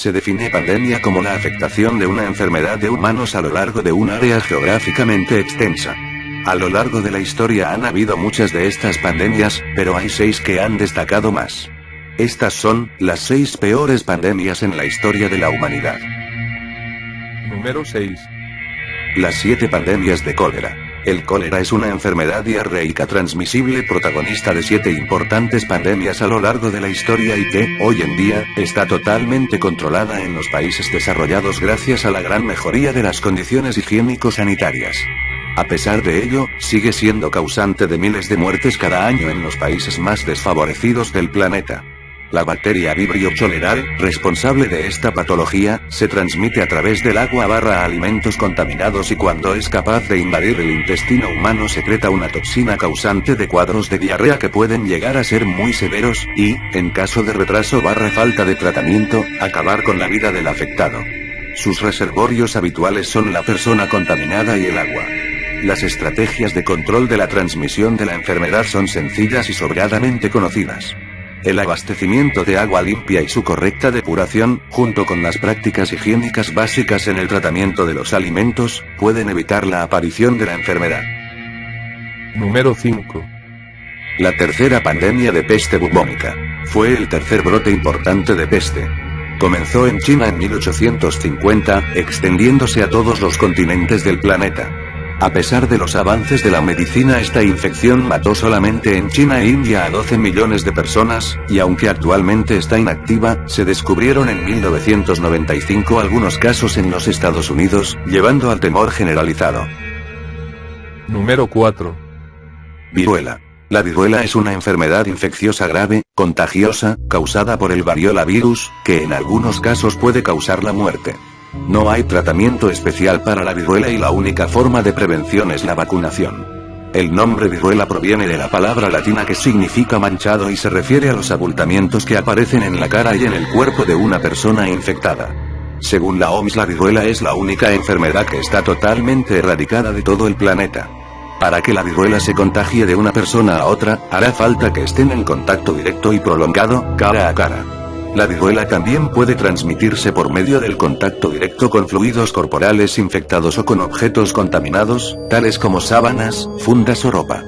Se define pandemia como la afectación de una enfermedad de humanos a lo largo de un área geográficamente extensa. A lo largo de la historia han habido muchas de estas pandemias, pero hay 6 que han destacado más. Estas son las 6 peores pandemias en la historia de la humanidad. Número 6. Las 7 pandemias de cólera. El cólera es una enfermedad diarreica transmisible protagonista de 7 importantes pandemias a lo largo de la historia y que, hoy en día, está totalmente controlada en los países desarrollados gracias a la gran mejoría de las condiciones higiénico-sanitarias. A pesar de ello, sigue siendo causante de miles de muertes cada año en los países más desfavorecidos del planeta. La bacteria Vibrio cholerae, responsable de esta patología, se transmite a través del agua/alimentos contaminados y cuando es capaz de invadir el intestino humano secreta una toxina causante de cuadros de diarrea que pueden llegar a ser muy severos, y, en caso de retraso/falta de tratamiento, acabar con la vida del afectado. Sus reservorios habituales son la persona contaminada y el agua. Las estrategias de control de la transmisión de la enfermedad son sencillas y sobradamente conocidas. El abastecimiento de agua limpia y su correcta depuración, junto con las prácticas higiénicas básicas en el tratamiento de los alimentos, pueden evitar la aparición de la enfermedad. Número 5. La tercera pandemia de peste bubónica. Fue el tercer brote importante de peste. Comenzó en China en 1850, extendiéndose a todos los continentes del planeta. A pesar de los avances de la medicina, esta infección mató solamente en China e India a 12 millones de personas, y aunque actualmente está inactiva, se descubrieron en 1995 algunos casos en los Estados Unidos, llevando al temor generalizado. Número 4. Viruela. La viruela es una enfermedad infecciosa grave, contagiosa, causada por el variola virus, que en algunos casos puede causar la muerte. No hay tratamiento especial para la viruela y la única forma de prevención es la vacunación. El nombre viruela proviene de la palabra latina que significa manchado y se refiere a los abultamientos que aparecen en la cara y en el cuerpo de una persona infectada. Según la OMS, la viruela es la única enfermedad que está totalmente erradicada de todo el planeta. Para que la viruela se contagie de una persona a otra, hará falta que estén en contacto directo y prolongado, cara a cara. La viruela también puede transmitirse por medio del contacto directo con fluidos corporales infectados o con objetos contaminados, tales como sábanas, fundas o ropa.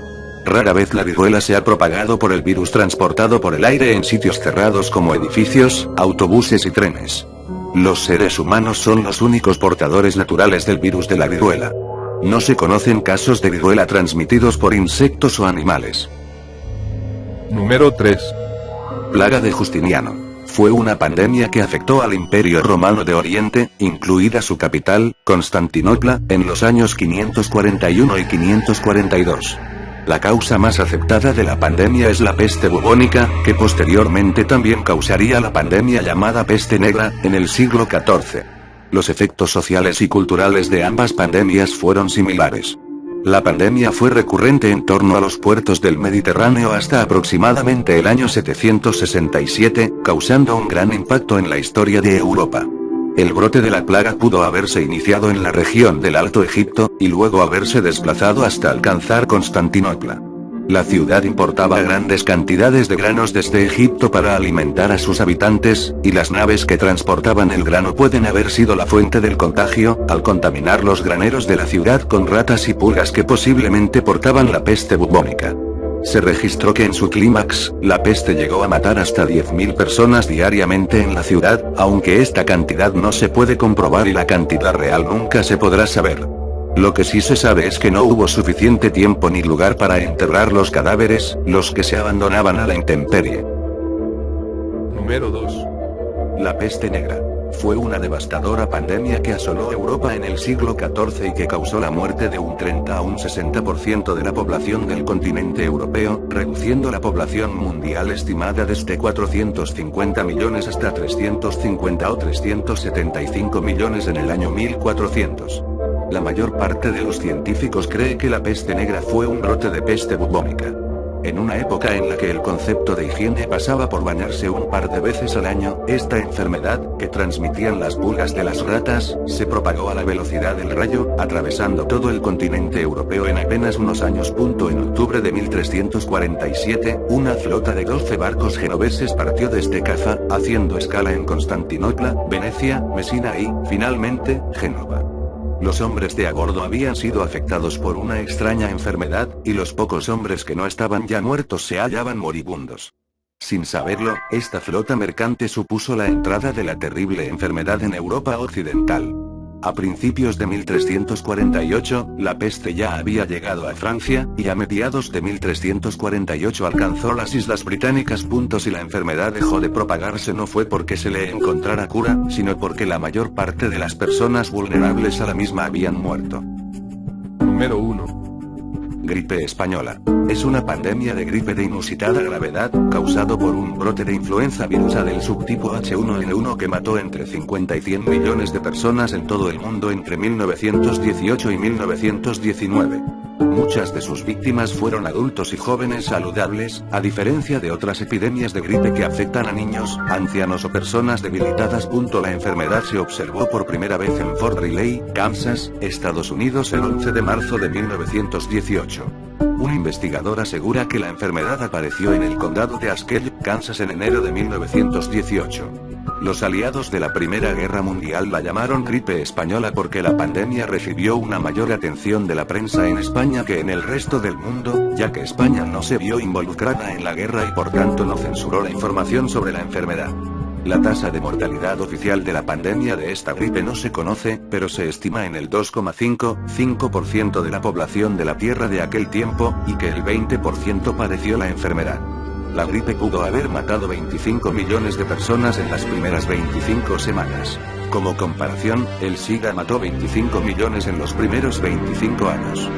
Rara vez la viruela se ha propagado por el virus transportado por el aire en sitios cerrados como edificios, autobuses y trenes. Los seres humanos son los únicos portadores naturales del virus de la viruela. No se conocen casos de viruela transmitidos por insectos o animales. Número 3. Plaga de Justiniano. Fue una pandemia que afectó al Imperio Romano de Oriente, incluida su capital, Constantinopla, en los años 541 y 542. La causa más aceptada de la pandemia es la peste bubónica, que posteriormente también causaría la pandemia llamada peste negra, en el siglo XIV. Los efectos sociales y culturales de ambas pandemias fueron similares. La pandemia fue recurrente en torno a los puertos del Mediterráneo hasta aproximadamente el año 767, causando un gran impacto en la historia de Europa. El brote de la plaga pudo haberse iniciado en la región del Alto Egipto, y luego haberse desplazado hasta alcanzar Constantinopla. La ciudad importaba grandes cantidades de granos desde Egipto para alimentar a sus habitantes, y las naves que transportaban el grano pueden haber sido la fuente del contagio, al contaminar los graneros de la ciudad con ratas y pulgas que posiblemente portaban la peste bubónica. Se registró que en su clímax, la peste llegó a matar hasta 10.000 personas diariamente en la ciudad, aunque esta cantidad no se puede comprobar y la cantidad real nunca se podrá saber. Lo que sí se sabe es que no hubo suficiente tiempo ni lugar para enterrar los cadáveres, los que se abandonaban a la intemperie. Número 2. La peste negra. Fue una devastadora pandemia que asoló Europa en el siglo XIV y que causó la muerte de un 30 a un 60% de la población del continente europeo, reduciendo la población mundial estimada desde 450 millones hasta 350 o 375 millones en el año 1400. La mayor parte de los científicos cree que la peste negra fue un brote de peste bubónica. En una época en la que el concepto de higiene pasaba por bañarse un par de veces al año, esta enfermedad, que transmitían las pulgas de las ratas, se propagó a la velocidad del rayo, atravesando todo el continente europeo en apenas unos años. En octubre de 1347, una flota de 12 barcos genoveses partió desde Caza, haciendo escala en Constantinopla, Venecia, Mesina y, finalmente, Génova. Los hombres de a bordo habían sido afectados por una extraña enfermedad, y los pocos hombres que no estaban ya muertos se hallaban moribundos. Sin saberlo, esta flota mercante supuso la entrada de la terrible enfermedad en Europa occidental. A principios de 1348, la peste ya había llegado a Francia, y a mediados de 1348 alcanzó las Islas Británicas. Si la enfermedad dejó de propagarse no fue porque se le encontrara cura, sino porque la mayor parte de las personas vulnerables a la misma habían muerto. Número 1. Gripe española. Es una pandemia de gripe de inusitada gravedad, causado por un brote de influenza virusa del subtipo H1N1 que mató entre 50 y 100 millones de personas en todo el mundo entre 1918 y 1919. Muchas de sus víctimas fueron adultos y jóvenes saludables, a diferencia de otras epidemias de gripe que afectan a niños, ancianos o personas debilitadas. La enfermedad se observó por primera vez en Fort Riley, Kansas, Estados Unidos el 11 de marzo de 1918. Un investigador asegura que la enfermedad apareció en el condado de Haskell, Kansas en enero de 1918. Los aliados de la Primera Guerra Mundial la llamaron gripe española porque la pandemia recibió una mayor atención de la prensa en España que en el resto del mundo, ya que España no se vio involucrada en la guerra y por tanto no censuró la información sobre la enfermedad. La tasa de mortalidad oficial de la pandemia de esta gripe no se conoce, pero se estima en el 2,5% de la población de la Tierra de aquel tiempo, y que el 20% padeció la enfermedad. La gripe pudo haber matado 25 millones de personas en las primeras 25 semanas. Como comparación, el SIDA mató 25 millones en los primeros 25 años.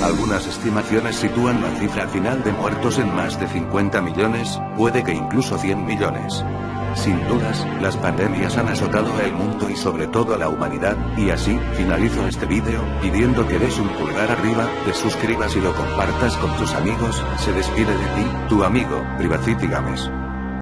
Algunas estimaciones sitúan la cifra final de muertos en más de 50 millones, puede que incluso 100 millones. Sin dudas, las pandemias han azotado al mundo y sobre todo a la humanidad, y así, finalizo este vídeo, pidiendo que des un pulgar arriba, te suscribas y lo compartas con tus amigos. Se despide de ti, tu amigo, Privacity Games.